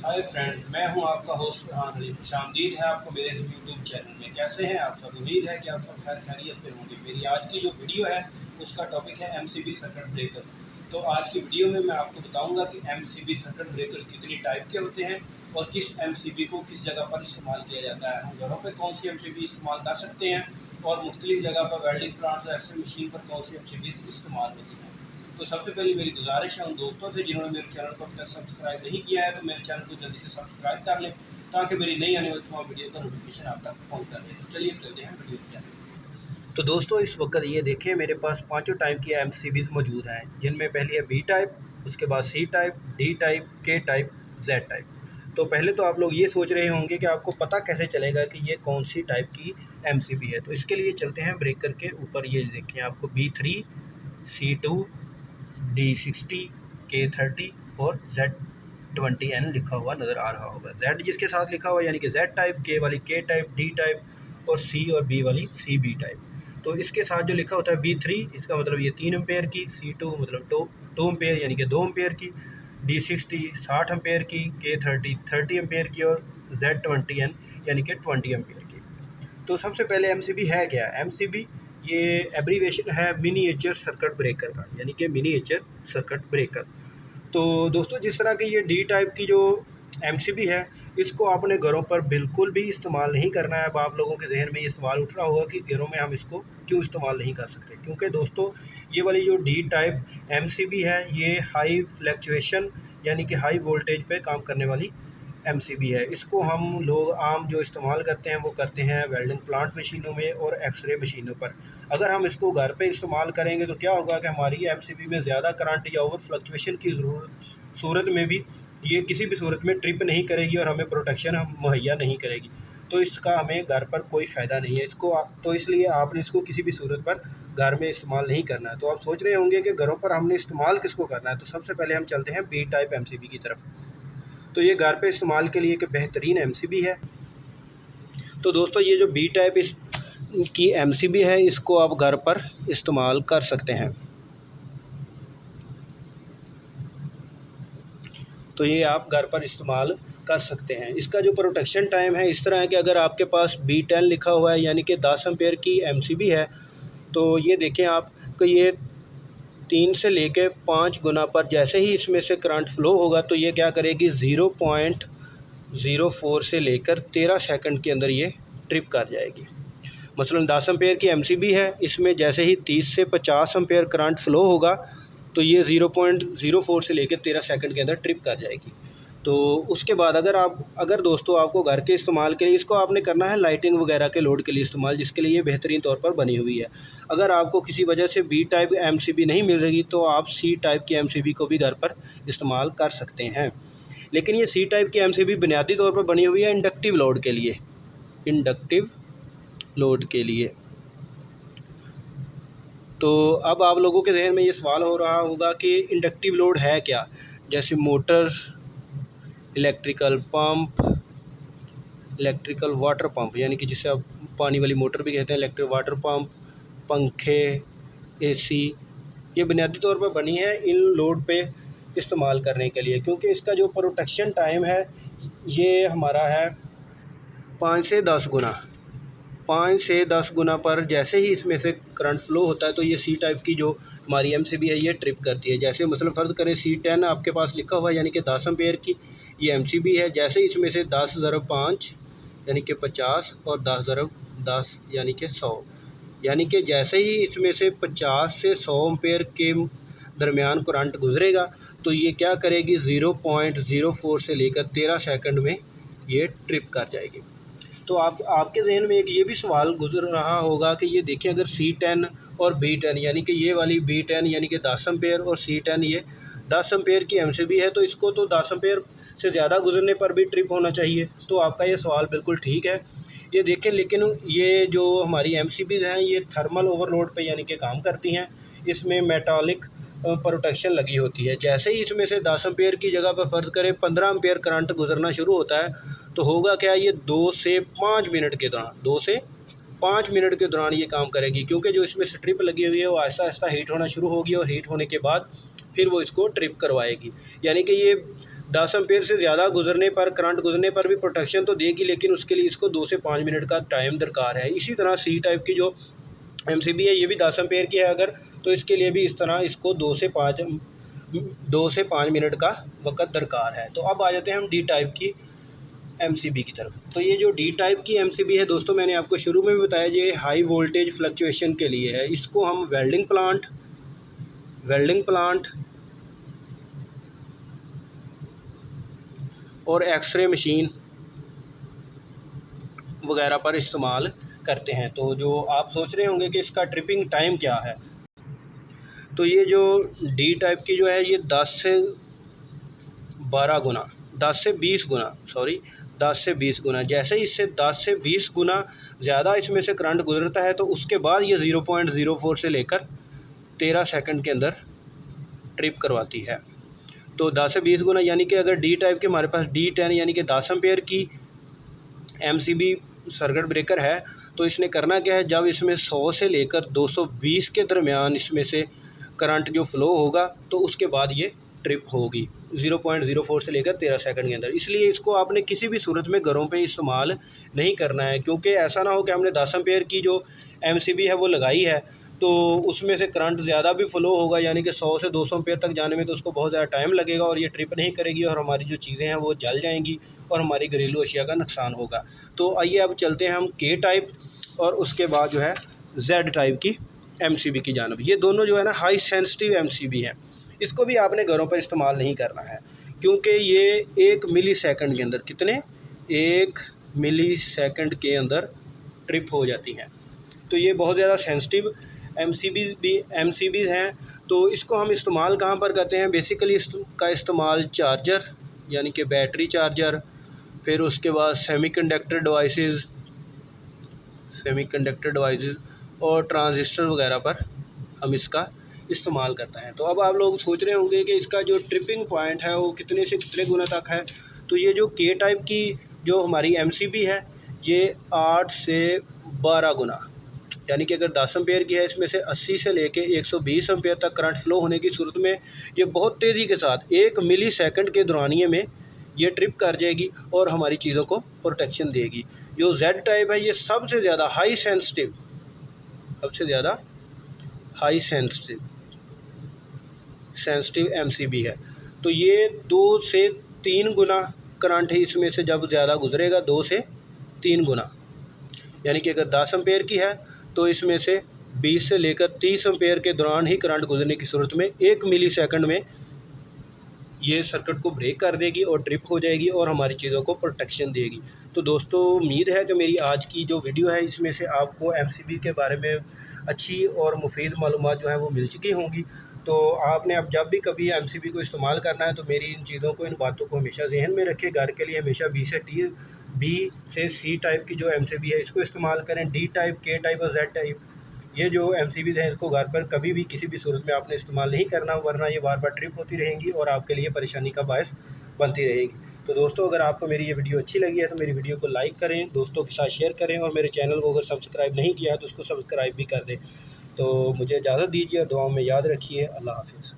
Hi friend, मैं हूं आपका होस्ट फरहान अली। खुशामदीद है आपको मेरे यूट्यूब चैनल में। कैसे हैं आप सब? उम्मीद है कि आप सब खैर खैरियत से होंगे। मेरी आज की जो वीडियो है उसका टॉपिक है एमसीबी सर्किट ब्रेकर। तो आज की वीडियो में मैं आपको बताऊंगा कि एमसीबी सर्किट ब्रेकर्स कितनी टाइप के होते हैं और किस एमसीबी को किस जगह पर इस्तेमाल किया जाता है। हम घरों पर कौन सी एमसीबी इस्तेमाल कर सकते हैं और मुख्तलिफ जगह पर वेल्डिंग प्लांट्स और एक्सरे मशीन पर कौन सी एमसीबी इस्तेमाल होती हैं। तो सबसे पहले मेरी गुजारिश है उन दोस्तों से जिन्होंने मेरे चैनल को अब तक सब्सक्राइब नहीं किया है तो मेरे चैनल को जल्दी से सब्सक्राइब कर लें ताकि मेरी नई आने वाली तमाम वीडियो का नोटिफिकेशन आप तक पहुंचता रहे। तो चलिए चलते हैं वीडियो की जाने। तो दोस्तों इस वक्त ये देखें मेरे पास पाँचों टाइप की एमसीबीज मौजूद हैं, जिनमें पहली है बी टाइप, उसके बाद सी टाइप, डी टाइप, के टाइप, जेड टाइप। तो पहले तो आप लोग ये सोच रहे होंगे कि आपको पता कैसे चलेगा कि ये कौन सी टाइप की एमसीबी है। तो इसके लिए चलते हैं ब्रेकर के ऊपर। ये देखें आपको B3, C2, D60, K30 और Z20N लिखा हुआ नज़र आ रहा होगा। Z जिसके साथ लिखा हुआ यानी कि Z टाइप, K वाली K टाइप, D टाइप और C और B वाली CB टाइप। तो इसके साथ जो लिखा होता है B3, इसका मतलब ये 3 एम्पेयर की, C2 मतलब 2 एम्पेयर यानी कि 2 एम्पेयर की, D60 60 एम्पेयर की, K30 30 एम्पेयर की और Z20N यानी कि 20 एम्पेयर की। तो सबसे पहले एमसीबी है क्या? एमसीबी ये एब्रीवेशन है मिनिएचर सर्किट ब्रेकर का, यानी कि मिनिएचर सर्किट ब्रेकर। तो दोस्तों जिस तरह की ये डी टाइप की जो एमसीबी है, इसको आपने घरों पर बिल्कुल भी इस्तेमाल नहीं करना है। अब आप लोगों के जहन में ये सवाल उठ रहा होगा कि घरों में हम इसको क्यों इस्तेमाल नहीं कर सकते? क्योंकि दोस्तों ये वाली जो डी टाइप एमसीबी है ये हाई फ्लैक्चुएशन यानी कि हाई वोल्टेज पे काम करने वाली एमसीबी है। इसको हम लोग आम जो इस्तेमाल करते हैं वो करते हैं वेल्डिंग प्लांट मशीनों में और एक्सरे मशीनों पर। अगर हम इसको घर पे इस्तेमाल करेंगे तो क्या होगा कि हमारी एमसीबी में ज़्यादा करंट या ओवर फ्लक्चुएशन की सूरत में भी ये किसी भी सूरत में ट्रिप नहीं करेगी और हमें प्रोटेक्शन हम मुहैया नहीं करेगी। तो इसका हमें घर पर कोई फ़ायदा नहीं है इसको। तो इसलिए आपने इसको किसी भी सूरत पर घर में इस्तेमाल नहीं करना है। तो आप सोच रहे होंगे कि घरों पर हमने इस्तेमाल किसको करना है। तो सबसे पहले हम चलते हैं बी टाइप एमसीबी की तरफ। तो ये घर पे इस्तेमाल के लिए एक बेहतरीन एमसीबी है। तो दोस्तों ये जो बी टाइप इस की एमसीबी है इसको आप घर पर इस्तेमाल कर सकते हैं। तो ये आप घर पर इस्तेमाल कर सकते हैं। इसका जो प्रोटेक्शन टाइम है इस तरह है कि अगर आपके पास B10 लिखा हुआ है यानी कि 10 एम्पेयर की एमसीबी है, तो ये देखें आप कि ये 3 से लेके 5 गुना पर जैसे ही इसमें से करंट फ्लो होगा तो ये क्या करेगी 0.04 से लेकर 13 सेकंड के अंदर ये ट्रिप कर जाएगी। मसलन 10 एम्पेयर की एमसीबी है, इसमें जैसे ही 30 से 50 एम्पेयर करंट फ्लो होगा तो ये 0.04 से लेकर 13 सेकंड के अंदर ट्रिप कर जाएगी। तो उसके बाद अगर दोस्तों आपको घर के इस्तेमाल के लिए इसको आपने करना है लाइटिंग वगैरह के लोड के लिए इस्तेमाल, जिसके लिए ये बेहतरीन तौर पर बनी हुई है। अगर आपको किसी वजह से बी टाइप एमसीबी नहीं मिल रही तो आप सी टाइप की एमसीबी को भी घर पर इस्तेमाल कर सकते हैं। लेकिन ये सी टाइप की एमसीबी बुनियादी तौर पर बनी हुई है इंडक्टिव लोड के लिए, इंडक्टिव लोड के लिए। तो अब आप लोगों के जहन में ये सवाल हो रहा होगा कि इंडक्टिव लोड है क्या? जैसे motor, electrical pump, electrical water pump यानी कि जिसे आप पानी वाली मोटर भी कहते हैं, इलेक्ट्रिक वाटर पंप, पंखे, एसी, ये बुनियादी तौर पर बनी है इन लोड पे इस्तेमाल करने के लिए। क्योंकि इसका जो प्रोटेक्शन टाइम है ये हमारा है 5 से 10 गुना। 5 से 10 गुना पर जैसे ही इसमें से करंट फ्लो होता है तो ये सी टाइप की जो हमारी एमसीबी है ये ट्रिप करती है। जैसे मसलन फ़र्ज़ करें C10 आपके पास लिखा हुआ है यानी कि 10 एम्पेयर की ये एमसीबी है। जैसे इसमें से 10 ज़रब 5 यानी कि 50 और 10 ज़रब 10 यानी कि 100, यानी कि जैसे ही इसमें से 50 से 100 एम्पेयर के दरमियान करंट गुजरेगा तो ये क्या करेगी 0.04 से लेकर 13 सेकंड में ये ट्रिप कर जाएगी। तो आपके जहन में एक ये भी सवाल गुजर रहा होगा कि ये देखिए अगर C10 और B10 यानी कि ये वाली B10 यानी कि 10 एम्पेयर और C10 ये 10 एम्पेयर की एमसीबी है तो इसको तो 10 एम्पेयर से ज़्यादा गुजरने पर भी ट्रिप होना चाहिए। तो आपका ये सवाल बिल्कुल ठीक है। ये देखें लेकिन ये जो हमारी एमसीबीज़ हैं ये थर्मल ओवरलोड पे यानी कि काम करती हैं। इसमें मेटालिक प्रोटेक्शन लगी होती है। जैसे ही इसमें से 10 एम्पेयर की जगह पर फ़र्ज़ करें 15 एम्पेयर करंट गुजरना शुरू होता है तो होगा क्या, ये 2 से 5 मिनट के दौरान 2 से 5 मिनट के दौरान ये काम करेगी। क्योंकि जो इसमें स्ट्रिप लगी हुई है वो आहिस्ता आहिस्ता हीट होना शुरू होगी और हीट होने के बाद फिर वो इसको ट्रिप करवाएगी। यानी कि ये 10 एम्पेयर से ज़्यादा गुजरने पर, करंट गुजरने पर भी प्रोटेक्शन तो देगी, लेकिन उसके लिए इसको 2 से 5 मिनट का टाइम दरकार है। इसी तरह सी टाइप की जो एमसीबी है ये भी 10 एम्पेयर की है अगर, तो इसके लिए भी इस तरह इसको 2 से 5 मिनट का वक़्त दरकार है। तो अब आ जाते हैं हम डी टाइप की एमसीबी की तरफ। तो ये जो डी टाइप की एमसीबी है दोस्तों, मैंने आपको शुरू में भी बताया ये हाई वोल्टेज फ्लक्चुएशन के लिए है। इसको हम वेल्डिंग प्लांट और एक्सरे मशीन वगैरह पर इस्तेमाल करते हैं। तो जो आप सोच रहे होंगे कि इसका ट्रिपिंग टाइम क्या है, तो ये जो डी टाइप की जो है ये 10 से 20 गुना, जैसे ही इससे 10 से 20 गुना ज़्यादा इसमें से करंट गुजरता है तो उसके बाद ये 0.04 से लेकर 13 सेकंड के अंदर ट्रिप करवाती है। तो 10 से 20 गुना यानी कि अगर डी टाइप के हमारे पास D10 यानी कि 10 एम्पेयर की एमसीबी सर्किट ब्रेकर है, तो इसने करना क्या है, जब इसमें 100 से लेकर 220 के दरमियान इसमें से करंट जो फ़्लो होगा तो उसके बाद ये ट्रिप होगी 0.04 से लेकर 13 सेकंड के अंदर। इसलिए इसको आपने किसी भी सूरत में घरों पे इस्तेमाल नहीं करना है, क्योंकि ऐसा ना हो कि हमने 10 एम्पेयर की जो एमसीबी है वो लगाई है तो उसमें से करंट ज़्यादा भी फ़्लो होगा, यानी कि 100 से 200 एम्पेयर तक जाने में तो उसको बहुत ज़्यादा टाइम लगेगा और ये ट्रिप नहीं करेगी और हमारी जो चीज़ें हैं वो जल जाएंगी और हमारी घरेलू अशिया का नुकसान होगा। तो आइए अब चलते हैं हम के टाइप और उसके बाद जो है जेड टाइप की एमसीबी की जानब। ये दोनों जो है ना हाई सेंसिटिव एमसीबी है। इसको भी आपने घरों पर इस्तेमाल नहीं करना है, क्योंकि ये 1 मिली सेकंड के अंदर 1 मिली सेकंड के अंदर ट्रिप हो जाती हैं। तो ये बहुत ज़्यादा सेंसिटिव एमसीबीज़ हैं। तो इसको हम इस्तेमाल कहाँ पर करते हैं, बेसिकली इसका इस्तेमाल चार्जर यानी कि बैटरी चार्जर, फिर उसके बाद सेमीकंडक्टर डिवाइसेस और ट्रांजिस्टर वगैरह पर हम इसका इस्तेमाल करते हैं। तो अब आप लोग सोच रहे होंगे कि इसका जो ट्रिपिंग पॉइंट है वो कितने से कितने गुना तक है। तो ये जो के टाइप की जो हमारी एमसीबी है ये 8 से 12 गुना, यानी कि अगर 10 एम्पेयर की है इसमें से 80 से लेके 120 एम्पेयर तक करंट फ़्लो होने की सूरत में ये बहुत तेज़ी के साथ 1 मिली सेकंड के दौरानिए में ये ट्रिप कर जाएगी और हमारी चीज़ों को प्रोटेक्शन देगी। जो जेड टाइप है ये सबसे ज़्यादा हाई सेंसिटिव एमसीबी है। तो ये 2 से 3 गुना करंट है इसमें से जब ज़्यादा गुजरेगा, 2 से 3 गुना, यानी कि अगर 10 एम्पेयर की है तो इसमें से 20 से लेकर 30 एम्पेयर के दौरान ही करंट गुजरने की सूरत में 1 मिली सेकंड में ये सर्किट को ब्रेक कर देगी और ट्रिप हो जाएगी और हमारी चीज़ों को प्रोटेक्शन देगी। तो दोस्तों उम्मीद है कि मेरी आज की जो वीडियो है इसमें से आपको एमसीबी के बारे में अच्छी और मुफीद मालूमात जो है वो मिल चुकी होंगी। तो आपने अब जब भी कभी एमसीबी को इस्तेमाल करना है तो मेरी इन चीज़ों को, इन बातों को हमेशा जहन में रखें। घर के लिए हमेशा बी से सी टाइप की जो एमसीबी है इसको इस्तेमाल करें। डी टाइप, के टाइप और जेड टाइप ये जो एमसीबीज़ हैं इसको घर पर कभी भी किसी भी सूरत में आपने इस्तेमाल नहीं करना, वरना ये बार बार ट्रिप होती रहेंगी और आपके लिए परेशानी का बायस बनती रहेगी। तो दोस्तों अगर आपको मेरी ये वीडियो अच्छी लगी है तो मेरी वीडियो को लाइक करें, दोस्तों के साथ शेयर करें और मेरे चैनल को अगर सब्सक्राइब नहीं किया है तो उसको सब्सक्राइब भी कर दें। तो मुझे इजाज़त दीजिए, दुआओं में याद रखिए। अल्लाह हाफ़िज़।